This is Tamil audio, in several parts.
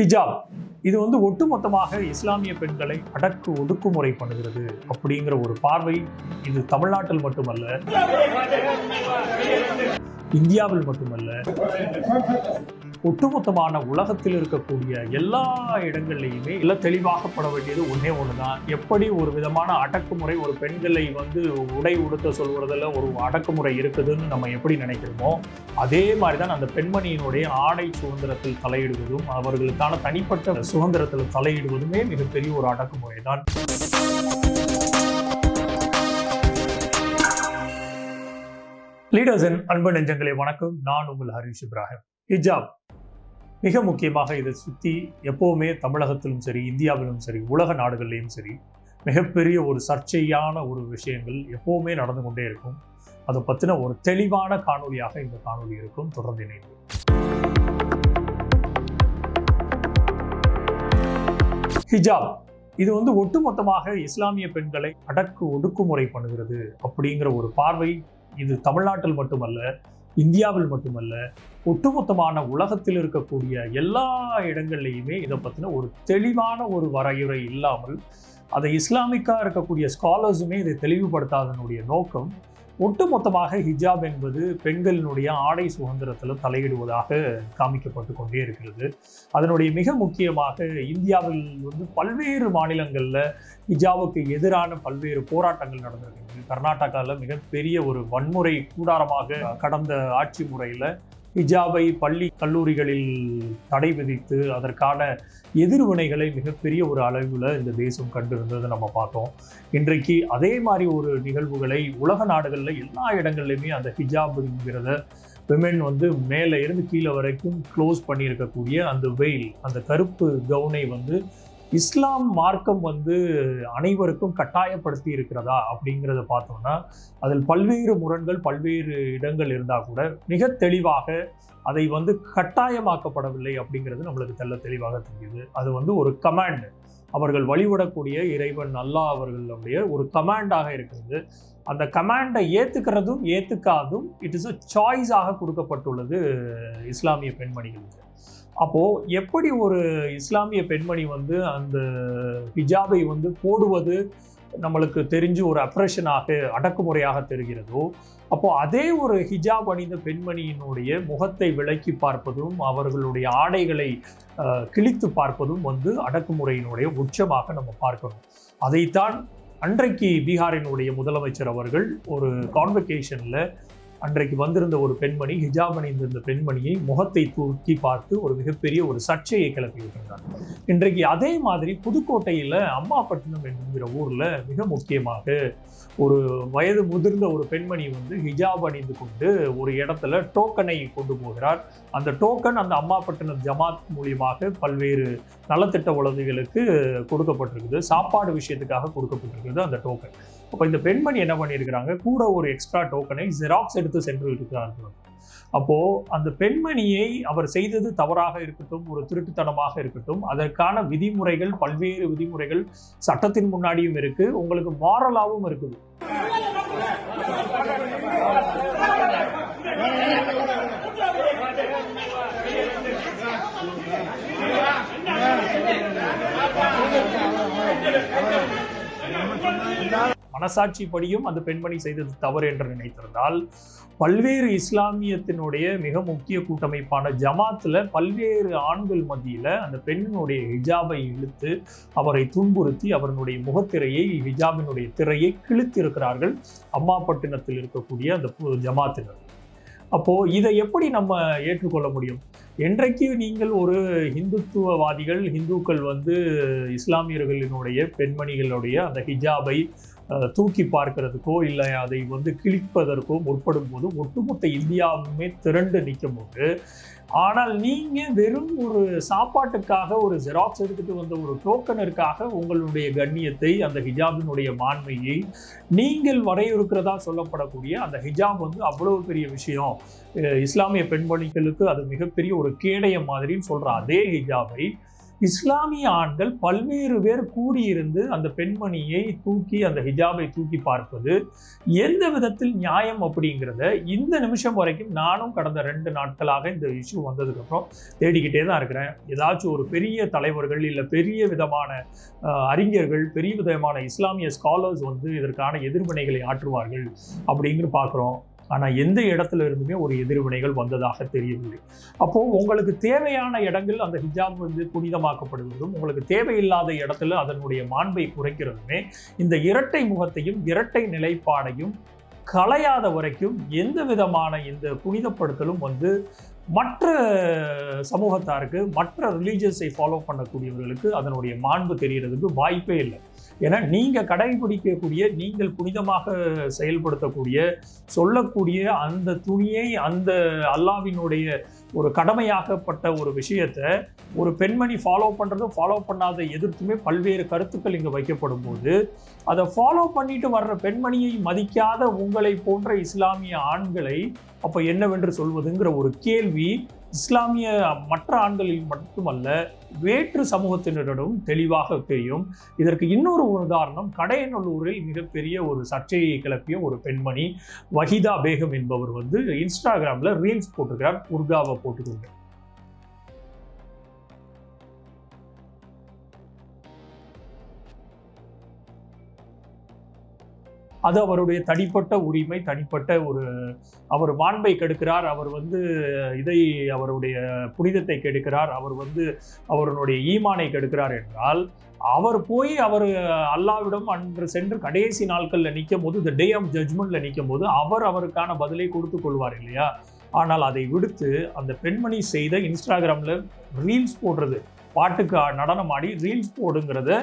ஹிஜாப் இது ஒட்டுமொத்தமாக இஸ்லாமிய பெண்களை அடக்கு ஒடுக்குமுறை பண்ணுகிறது அப்படிங்கிற ஒரு பார்வை இது தமிழ்நாட்டில் மட்டுமல்ல, இந்தியாவில் மட்டுமல்ல, ஒட்டுமொத்தமான உலகத்தில் இருக்கக்கூடிய எல்லா இடங்கள்லையுமே எல்லாம் தெளிவாகப்பட வேண்டியது ஒன்னே ஒண்ணுதான். எப்படி ஒரு விதமான அடக்குமுறை ஒரு பெண்களை உடை உடுத்த சொல்வதில் ஒரு அடக்குமுறை இருக்குதுன்னு நம்ம எப்படி நினைக்கிறோமோ, அதே மாதிரிதான் அந்த பெண்மணியினுடைய ஆடை சுதந்திரத்தில் தலையிடுவதும் அவர்களுக்கான தனிப்பட்ட சுதந்திரத்தில் தலையிடுவதுமே மிகப்பெரிய ஒரு அடக்குமுறை தான். லீடர்ஸின் அன்பு நெஞ்சங்களே வணக்கம். நான் உங்கள் ஹரிஷ் இப்ராஹிம். ஹிஜாப் மிக முக்கியமாக இதை சுற்றி எப்போவுமே தமிழகத்திலும் சரி, இந்தியாவிலும் சரி, உலக நாடுகள்லையும் சரி மிகப்பெரிய ஒரு சர்ச்சையான ஒரு விஷயங்கள் எப்போவுமே நடந்து கொண்டே இருக்கும். அதை பற்றின ஒரு தெளிவான காணொலியாக இந்த காணொலி இருக்கும். தொடர்ந்து இணைந்து ஹிஜாப் இது ஒட்டுமொத்தமாக இஸ்லாமிய பெண்களை அடக்கு ஒடுக்குமுறை பண்ணுகிறது அப்படிங்கிற ஒரு பார்வை இது தமிழ்நாட்டில் மட்டுமல்ல, இந்தியாவில் மட்டுமல்ல, ஒட்டுமொத்தமான உலகத்தில் இருக்கக்கூடிய எல்லா இடங்கள்லையுமே இதை பற்றின ஒரு தெளிவான ஒரு வரையறை இல்லாமல் அதை இஸ்லாமிக்கா இருக்கக்கூடிய ஸ்காலர்ஸுமே இதை தெளிவுபடுத்தாதனுடைய நோக்கம் ஒட்டுமொத்தமாக ஹிஜாப் என்பது பெண்களினுடைய ஆடை சுதந்திரத்தில் தலையிடுவதாக காமிக்கப்பட்டு கொண்டே இருக்கிறது. அதனுடைய மிக முக்கியமாக இந்தியாவில் பல்வேறு மாநிலங்களில் ஹிஜாபுக்கு எதிரான பல்வேறு போராட்டங்கள் நடந்திருக்கு. கர்நாடகாவில் மிகப்பெரிய ஒரு வன்முறை கூடாரமாக கடந்த ஆட்சி முறையில் ஹிஜாபை பள்ளி கல்லூரிகளில் தடை விதித்து அதற்கான எதிர்வினைகளை மிகப்பெரிய ஒரு அளவில் இந்த தேசம் கண்டிருந்ததை நம்ம பார்த்தோம். இன்றைக்கு அதே மாதிரி ஒரு நிகழ்வுகளை உலக நாடுகளில் எல்லா இடங்கள்லையுமே அந்த ஹிஜாப்ங்கிறத விமென் மேலே இருந்து கீழே வரைக்கும் க்ளோஸ் பண்ணியிருக்கக்கூடிய அந்த வெயில், அந்த கருப்பு கவுனை இஸ்லாம் மார்க்கம் அனைவருக்கும் கட்டாயப்படுத்தி இருக்கிறதா அப்படிங்கிறத பார்த்தோம்னா அதில் பல்வேறு முரண்கள், பல்வேறு இடங்கள் இருந்தால் கூட மிக தெளிவாக அதை கட்டாயமாக்கப்படவில்லை அப்படிங்கிறது நம்மளுக்கு தெளிவாக தெரியுது. அது ஒரு கமாண்ட், அவர்கள் வழிபடக்கூடிய இறைவன் அல்லாஹ் அவர்களுடைய ஒரு கமாண்டாக இருக்கிறது. அந்த கமாண்டை ஏற்றுக்கிறதும் ஏற்றுக்காதும் இட் இஸ் அ சாய்ஸாக கொடுக்கப்பட்டுள்ளது இஸ்லாமிய பெண்மணிகளுக்கு. அப்போது எப்படி ஒரு இஸ்லாமிய பெண்மணி அந்த ஹிஜாபை போடுவது நம்மளுக்கு தெரிஞ்சு ஒரு அப்ரெஷனாக, அடக்குமுறையாக தெரிகிறதோ, அப்போது அதே ஒரு ஹிஜாப் அணிந்த பெண்மணியினுடைய முகத்தை விலக்கி பார்ப்பதும் அவர்களுடைய ஆடைகளை கிழித்து பார்ப்பதும் அடக்குமுறையினுடைய உச்சமாக நம்ம பார்க்கணும். அதைத்தான் அன்றைக்கு பீகாரினுடைய முதலமைச்சர் அவர்கள் ஒரு கான்வெகேஷனில் அன்றைக்கு வந்திருந்த ஒரு பெண்மணி, ஹிஜாப் அணிந்திருந்த பெண்மணியை முகத்தை தூக்கி பார்த்து ஒரு மிகப்பெரிய ஒரு சர்ச்சையை கிளப்பி விட்டிருந்தார். இன்றைக்கு அதே மாதிரி புதுக்கோட்டையில் அம்மாப்பட்டினம் என்கிற ஊரில் மிக முக்கியமாக ஒரு வயது முதிர்ந்த ஒரு பெண்மணி ஹிஜாப் அணிந்து கொண்டு ஒரு இடத்துல டோக்கனை கொண்டு போகிறார். அந்த டோக்கன் அந்த அம்மாப்பட்டினம் ஜமாத் மூலியமாக பல்வேறு நலத்திட்ட உதவிகளுக்கு கொடுக்கப்பட்டிருக்குது, சாப்பாடு விஷயத்துக்காக கொடுக்கப்பட்டிருக்குது அந்த டோக்கன். அப்போ இந்த பெண்மணி என்ன பண்ணியிருக்கிறாங்க, கூட ஒரு எக்ஸ்ட்ரா டோக்கனை ஜெராக்ஸ் எடுத்து சென்று இருக்கிறார்கள். அப்போது அந்த பெண்மணியை அவர் செய்தது தவறாக இருக்கட்டும், ஒரு திருட்டுத்தனமாக இருக்கட்டும், அதற்கான விதிமுறைகள், பல்வேறு விதிமுறைகள் சட்டத்தின் முன்னாடியும் இருக்கு, உங்களுக்கு மாரலாகவும் இருக்குது. மனசாட்சிப்படியும் அந்த பெண்மணி செய்தது தவறு என்று நினைத்திருந்தால், பல்வேறு இஸ்லாமியத்தினுடைய மிக முக்கிய கூட்டமைப்பான ஜமாத்தில் பல்வேறு ஆண்கள் மத்தியில் அந்த பெண்ணினுடைய ஹிஜாபை இழுத்து அவரை துன்புறுத்தி அவருடைய முகத்திரையை, ஹிஜாபினுடைய திரையை கிழித்திருக்கிறார்கள் அம்மாப்பட்டினத்தில் இருக்கக்கூடிய அந்த ஜமாத்தினர். அப்போது இதை எப்படி நம்ம ஏற்றுக்கொள்ள முடியும்? என்றைக்கு நீங்கள் ஒரு இந்துத்துவவாதிகள், இந்துக்கள் இஸ்லாமியர்களினுடைய பெண்மணிகளுடைய அந்த ஹிஜாபை தூக்கி பார்க்கிறதுக்கோ இல்லை அதை கிழிப்பதற்கோ முற்படும் போது ஒட்டுமொத்த இந்தியாவுமே திரண்டு நிற்கும் போது, ஆனால் நீங்கள் வெறும் ஒரு சாப்பாட்டுக்காக ஒரு ஜெராக்ஸ் எடுத்துகிட்டு வந்த ஒரு டோக்கனிற்காக உங்களுடைய கண்ணியத்தை, அந்த ஹிஜாபினுடைய மாண்மையை நீங்கள் வரையறுக்கிறதா சொல்லப்படக்கூடிய அந்த ஹிஜாப் அவ்வளவு பெரிய விஷயம், இஸ்லாமிய பெண்மணிகளுக்கு அது மிகப்பெரிய ஒரு கேடயம் மாதிரின்னு சொல்கிற அதே ஹிஜாபை இஸ்லாமிய ஆண்கள் பல்வேறு பேர் கூடியிருந்து அந்த பெண்மணியை தூக்கி, அந்த ஹிஜாபை தூக்கி பார்ப்பது எந்த விதத்தில் நியாயம் அப்படிங்கிறத இந்த நிமிஷம் வரைக்கும் நானும் கடந்த 2 நாட்களாக இந்த இஷ்யூ வந்ததுக்கப்புறம் தேடிக்கிட்டே தான் இருக்கிறேன். ஏதாச்சும் ஒரு பெரிய தலைவர்கள் இல்லை பெரிய விதமான அறிஞர்கள், பெரிய விதமான இஸ்லாமிய ஸ்காலர்ஸ் வந்து இதற்கான எதிர்வினைகளை ஆற்றுவார்கள் அப்படிங்கிற பார்க்குறோம். ஆனால் எந்த இடத்துல இருந்துமே ஒரு எதிர்வினைகள் வந்ததாக தெரியவில்லை. அப்போது உங்களுக்கு தேவையான இடங்கள் அந்த ஹிஜாப் வந்து புனிதமாக்கப்படுவதும், உங்களுக்கு தேவையில்லாத இடத்துல அதனுடைய மாண்பை குறைக்கிறதுமே இந்த இரட்டை முகத்தையும் இரட்டை நிலைப்பாடையும் களையாத வரைக்கும் எந்த விதமான இந்த புனிதப்படுத்தலும் வந்து மற்ற சமூகத்தாருக்கு, மற்ற ரிலீஜியஸை ஃபாலோ பண்ணக்கூடியவர்களுக்கு அதனுடைய மாண்பு தெரிகிறதுக்கு வாய்ப்பே இல்லை. ஏன்னா நீங்கள் கடைபிடிக்கக்கூடிய, நீங்கள் புனிதமாக செயல்படுத்தக்கூடிய, சொல்லக்கூடிய அந்த துணியை, அந்த அல்லாஹ்வினுடைய ஒரு கடமையாகப்பட்ட ஒரு விஷயத்தை ஒரு பெண்மணி ஃபாலோ பண்ணுறதும் ஃபாலோ பண்ணாத எதிர்த்துமே பல்வேறு கருத்துக்கள் இங்கே வைக்கப்படும் போது, அதை ஃபாலோ பண்ணிட்டு வர்ற பெண்மணியை மதிக்காத உங்களை போன்ற இஸ்லாமிய ஆண்களை அப்போ என்னவென்று சொல்வதுங்கிற ஒரு கேள்வி இஸ்லாமிய மற்ற ஆண்களில் மட்டுமல்ல வேற்று சமூகத்தினரிடம் தெளிவாக தெரியும். இதற்கு இன்னொரு உதாரணம், கடையநல்லூரில் மிகப்பெரிய ஒரு சர்ச்சையை கிளப்பிய ஒரு பெண்மணி வஹீதா பேகம் என்பவர் வந்து இன்ஸ்டாகிராமில் ரீல்ஸ் போட்டுக்கிறார், புர்காவை போட்டுக்கொண்டு. அது அவருடைய தனிப்பட்ட உரிமை, தனிப்பட்ட ஒரு அவர் மாண்பை கெடுக்கிறார், அவர் வந்து அவருடைய புனிதத்தை கெடுக்கிறார், அவர் வந்து அவருடைய ஈமானை கெடுக்கிறார் என்றால், அவர் போய் அவர் அல்லாஹ்விடம் அன்று சென்று கடைசி நாட்களில் நிற்கும் போது, த டே ஆஃப் ஜட்ஜ்மெண்ட்ல நிற்கும் போது அவருக்கான பதிலை கொடுத்து கொள்வார் இல்லையா? ஆனால் அதை விடுத்து அந்த பெண்மணி செய்த இன்ஸ்டாகிராமில் ரீல்ஸ் போடுறது, பாட்டுக்கு நடனம் ஆடி ரீல்ஸ் போடுங்கிறத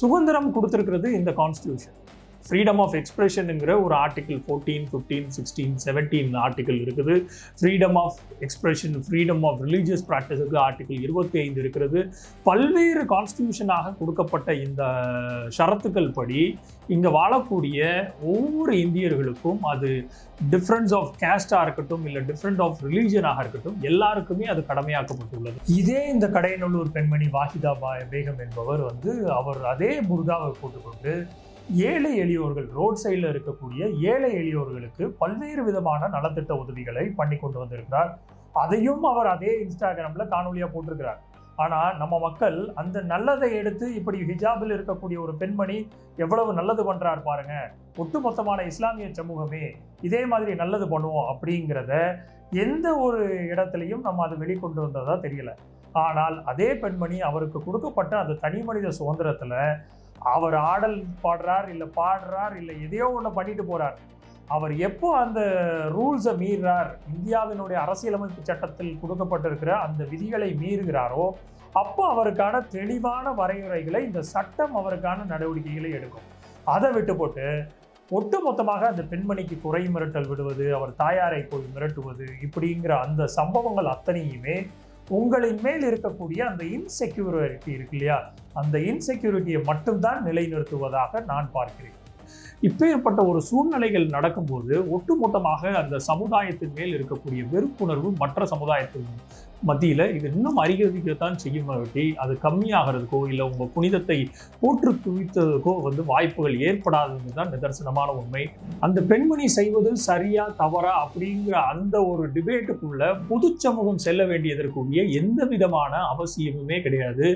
சுதந்திரம் கொடுத்துருக்கிறது இந்த கான்ஸ்டியூஷன். ஃப்ரீடம் ஆஃப் எக்ஸ்பிரஷனுங்கிற ஒரு ஆர்டிகிள் 14, 15, 16, 17 ஆர்டிகிள் இருக்குது. Freedom of expression, freedom of religious ப்ராக்டிஸுக்கு ஆர்டிகிள் 25 இருக்கிறது. பல்வேறு கான்ஸ்டியூஷனாக கொடுக்கப்பட்ட இந்த ஷரத்துக்கள் படி இங்கே வாழக்கூடிய ஒவ்வொரு இந்தியர்களுக்கும், அது டிஃப்ரென்ஸ் ஆஃப் கேஸ்டாக இருக்கட்டும், இல்லை டிஃப்ரெண்ட் ஆஃப் ரிலீஜனாக இருக்கட்டும், எல்லாருக்குமே அது கடமையாக்கப்பட்டுள்ளது. இதே இந்த கடையநல்லூர் பெண்மணி வாஹிதா பேகம் என்பவர் வந்து அவர் அதே புர்காவை போட்டுக்கொண்டு ஏழை எளியோர்கள், ரோட் சைடில் இருக்கக்கூடிய ஏழை எளியோர்களுக்கு பல்வேறு விதமான நலத்திட்ட உதவிகளை பண்ணி கொண்டு வந்திருக்கிறார். அதையும் அவர் அதே இன்ஸ்டாகிராமில் காணொலியாக போட்டிருக்கிறார். ஆனால் நம்ம மக்கள் அந்த நல்லதை எடுத்து இப்படி ஹிஜாபில் இருக்கக்கூடிய ஒரு பெண்மணி எவ்வளவு நல்லது பண்ணுறார் பாருங்க, ஒட்டுமொத்தமான இஸ்லாமிய சமூகமே இதே மாதிரி நல்லது பண்ணுவோம் அப்படிங்கிறத எந்த ஒரு இடத்துலையும் நம்ம அதை வெளிக்கொண்டு வந்ததா தெரியல. ஆனால் அதே பெண்மணி அவருக்கு கொடுக்கப்பட்ட அந்த தனி மனித சுதந்திரத்தில் அவர் ஆடல் பாடுறார், இல்லை பாடுறார், இல்லை எதையோ ஒன்று பண்ணிட்டு போறார். அவர் எப்போ அந்த ரூல்ஸை மீறார், இந்தியாவினுடைய அரசியலமைப்பு சட்டத்தில் கொடுக்கப்பட்டிருக்கிற அந்த விதிகளை மீறுகிறாரோ, அப்போ அவருக்கான தெளிவான வரைமுறைகளை இந்த சட்டம் அவருக்கான நடவடிக்கைகளை எடுக்கும். அதை விட்டு போட்டு ஒட்டுமொத்தமாக அந்த பெண்மணிக்கு குறை மிரட்டல் விடுவது, அவர் தாயாரை போய் மிரட்டுவது, இப்படிங்கிற அந்த சம்பவங்கள் அத்தனையுமே உங்களின் மேல் இருக்கக்கூடிய அந்த இன்செக்யூரிட்டி இருக்கு இல்லையா, அந்த இன்செக்யூரிட்டியை மட்டும்தான் நிலைநிறுத்துவதாக நான் பார்க்கிறேன். இப்பேற்பட்ட ஒரு சூழ்நிலைகள் நடக்கும்போது ஒட்டுமொத்தமாக அந்த சமுதாயத்தின் மேல் இருக்கக்கூடிய வெறுப்புணர்வு மற்ற சமுதாயத்தின் மத்தியில் இது இன்னும் அதிகரிக்கத்தான் செய்யும். அது கம்மியாகிறதுக்கோ இல்லை உங்கள் புனிதத்தை போற்று குவித்ததுக்கோ வந்து வாய்ப்புகள் ஏற்படாதுன்னு தான் நிதர்சனமான உண்மை. அந்த பெண்மணி செய்வது சரியா தவறா அப்படிங்கிற அந்த ஒரு டிபேட்டுக்குள்ள பொது சமூகம் செல்ல வேண்டியதற்குரிய எந்த விதமான அவசியமுமே கிடையாது.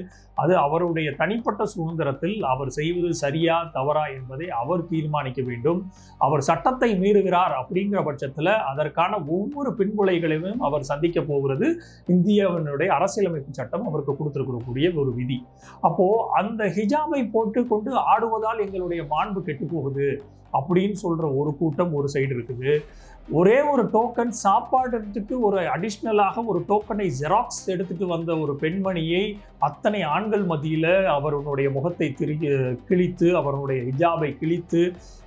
அது அவருடைய தனிப்பட்ட சுதந்திரத்தில் அவர் செய்வது சரியா தவறா என்பதை அவர் தீர்மானிக்க வேண்டும். அவர் சட்டத்தை மீறுகிறார் அப்படிங்கிற பட்சத்தில் அதற்கான ஒவ்வொரு பின்விளைகளையும் அவர் சந்திக்க போகிறது இந்தியாவினுடைய அரசியலமைப்பு சட்டம் அவருக்கு கொடுத்திருக்கக்கூடிய ஒரு விதி. அப்போ அந்த ஹிஜாபை போட்டு கொண்டு ஆடுவதால் எங்களுடைய மாண்பு கெட்டு போகுது அப்படின்னு சொல்ற ஒரு கூட்டம் ஒரு சைடு இருக்குது. ஒரே ஒரு டோக்கன் சாப்பாடுறதுக்கு ஒரு அடிஷ்னலாக ஒரு டோக்கனை ஜெராக்ஸ் எடுத்துட்டு வந்த ஒரு பெண்மணியை அத்தனை ஆண்கள் மத்தியில் அவருடைய முகத்தை கிழித்து அவருடைய ஹிஜாபை கிழித்து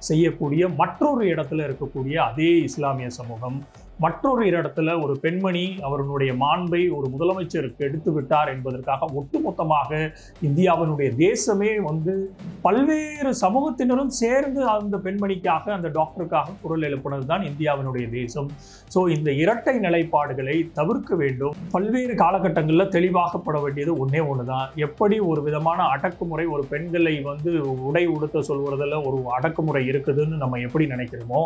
செய்யக்கூடிய மற்றொரு இடத்துல இருக்கக்கூடிய அதே இஸ்லாமிய சமூகம் மற்றொரு இடத்துல ஒரு பெண்மணி அவருடைய மாண்பை ஒரு முதலமைச்சருக்கு எடுத்து விட்டார் என்பதற்காக ஒட்டுமொத்தமாக இந்தியாவினுடைய தேசமே பல்வேறு சமூகத்தினரும் சேர்ந்து அந்த பெண்மணிக்காக, அந்த டாக்டருக்காக குரல் எழுப்பினது தான் இந்தியாவினுடைய தேசம். ஸோ இந்த இரட்டை நிலைப்பாடுகளை தவிர்க்க வேண்டும். பல்வேறு காலகட்டங்களில் தெளிவாகப்பட வேண்டியது ஒன்னே ஒண்ணுதான். எப்படி ஒரு விதமான அடக்குமுறை ஒரு பெண்களை உடை உடுத்த சொல்வதில் ஒரு அடக்குமுறை இருக்குதுன்னு நம்ம எப்படி நினைக்கிறோமோ,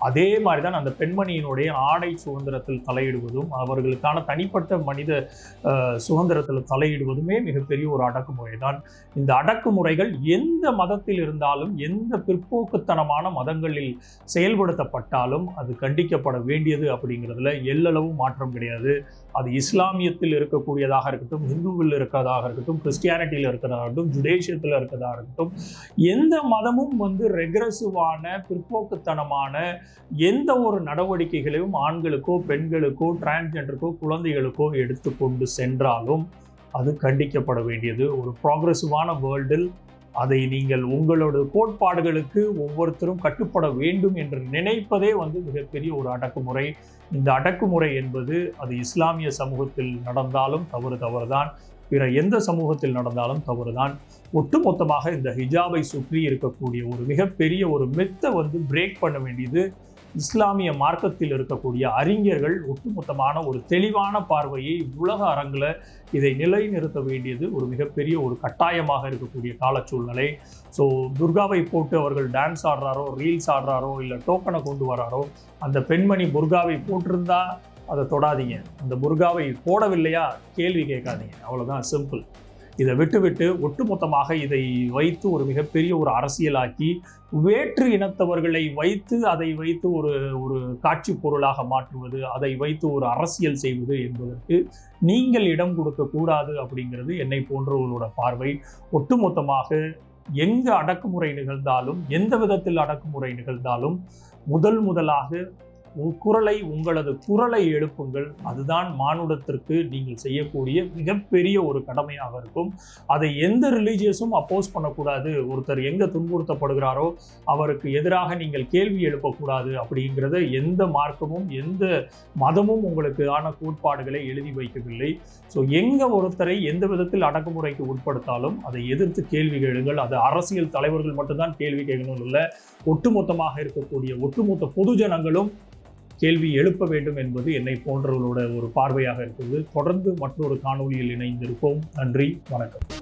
அதே மாதிரிதான் அந்த பெண்மணியினுடைய ஆடை சுதந்திரத்தில் தலையிடுவதும் அவர்களுக்கான தனிப்பட்ட மனித சுதந்திரத்தில் தலையிடுவதுமே மிகப்பெரிய ஒரு அடக்குமுறை தான். இந்த அடக்குமுறைகள் எந்த மதத்தில் இருந்தாலும், எந்த பிற்போக்குத்தனமான மதங்களில் செயல்படுத்தப்பட்டாலும் அது கண்டிக்கப்பட வேண்டியது அப்படிங்கிறதுல எல்லளவு மாற்றம் கிடையாது. அது இஸ்லாமியத்தில் இருக்கக்கூடியதாக இருக்கட்டும், இந்துவில் இருக்கிறதாக இருக்கட்டும், கிறிஸ்டியானிட்டியில் இருக்கிறதாக இருக்கட்டும், ஜுடேஷியத்தில் இருக்கிறதாக இருக்கட்டும், எந்த மதமும் ரெக்ரெசிவான பிற்போக்குத்தனமான எந்த ஒரு நடவடிக்கைகளையும் ஆண்களுக்கோ பெண்களுக்கோ டிரான்ஸ்ஜெண்டருக்கோ குழந்தைகளுக்கோ எடுத்துக்கொண்டு சென்றாலும் அது கண்டிக்கப்பட வேண்டியது. ஒரு ப்ராக்ரெசிவான வேர்ல்டில் அதை நீங்கள் உங்களோட கோட்பாடுகளுக்கு ஒவ்வொருத்தரும் கட்டுப்பட வேண்டும் என்று நினைப்பதே மிகப்பெரிய ஒரு அடக்குமுறை. இந்த அடக்குமுறை என்பது அது இஸ்லாமிய சமூகத்தில் நடந்தாலும் தவறுதான், பிற எந்த சமூகத்தில் நடந்தாலும் தவறுதான். ஒட்டுமொத்தமாக இந்த ஹிஜாபை சுற்றி இருக்கக்கூடிய ஒரு மிகப்பெரிய ஒரு மெத்தை பிரேக் பண்ண வேண்டியது இஸ்லாமிய மார்க்கத்தில் இருக்கக்கூடிய அறிஞர்கள் ஒட்டுமொத்தமான ஒரு தெளிவான பார்வையை உலக அரங்கில் இதை நிலைநிறுத்த வேண்டியது ஒரு மிகப்பெரிய ஒரு கட்டாயமாக இருக்கக்கூடிய காலச்சூழ்நிலை. ஸோ புர்காவை போட்டு அவர்கள் டான்ஸ் ஆடுறாரோ, ரீல்ஸ் ஆடுறாரோ, இல்லை டோக்கனை கொண்டு வராரோ, அந்த பெண்மணி புர்காவை போட்டிருந்தா அதை தொடாதீங்க, அந்த புர்காவை போடவில்லையா கேள்வி கேட்காதீங்க, அவ்வளோதான், சிம்பிள். இதை விட்டுவிட்டு ஒட்டுமொத்தமாக இதை வைத்து ஒரு மிகப்பெரிய ஒரு அரசியலாக்கி வேற்று இனத்தவர்களை வைத்து அதை வைத்து ஒரு காட்சி பொருளாக மாற்றுவது, அதை வைத்து ஒரு அரசியல் செய்வது என்பதற்கு நீங்கள் இடம் கொடுக்க கூடாது அப்படிங்கிறது என்னை போன்றவர்களோட பார்வை. ஒட்டுமொத்தமாக எங்க அடக்குமுறை நிகழ்ந்தாலும், எந்த விதத்தில் அடக்குமுறை நிகழ்ந்தாலும் முதலாக உங்களது குரலை எழுப்புங்கள். அதுதான் மானுடத்திற்கு நீங்கள் செய்யக்கூடிய மிகப்பெரிய ஒரு கடமையாக இருக்கும். அதை எந்த ரிலீஜியஸும் அப்போஸ் பண்ணக்கூடாது. ஒருத்தர் எங்க துன்புறுத்தப்படுகிறாரோ அவருக்கு எதிராக நீங்கள் கேள்வி எழுப்பக்கூடாது அப்படிங்கிறத எந்த மார்க்கமும் எந்த மதமும் உங்களுக்கான கோட்பாடுகளை எழுதி வைக்கவில்லை. ஸோ எங்க ஒருத்தரை எந்த விதத்தில் அடக்குமுறைக்கு உட்படுத்தாலும் அதை எதிர்த்து கேள்வி கேளுங்கள். அது அரசியல் தலைவர்கள் மட்டும்தான் கேள்வி கேட்கணும் இல்லை, ஒட்டுமொத்தமாக இருக்கக்கூடிய ஒட்டுமொத்த பொதுஜனங்களும் கேள்வி எழுப்ப வேண்டும் என்பது என்னை போன்றவர்களோட ஒரு பார்வையாக இருக்குது. தொடர்ந்து மற்றொரு காணொலியில் இணைந்திருப்போம். நன்றி, வணக்கம்.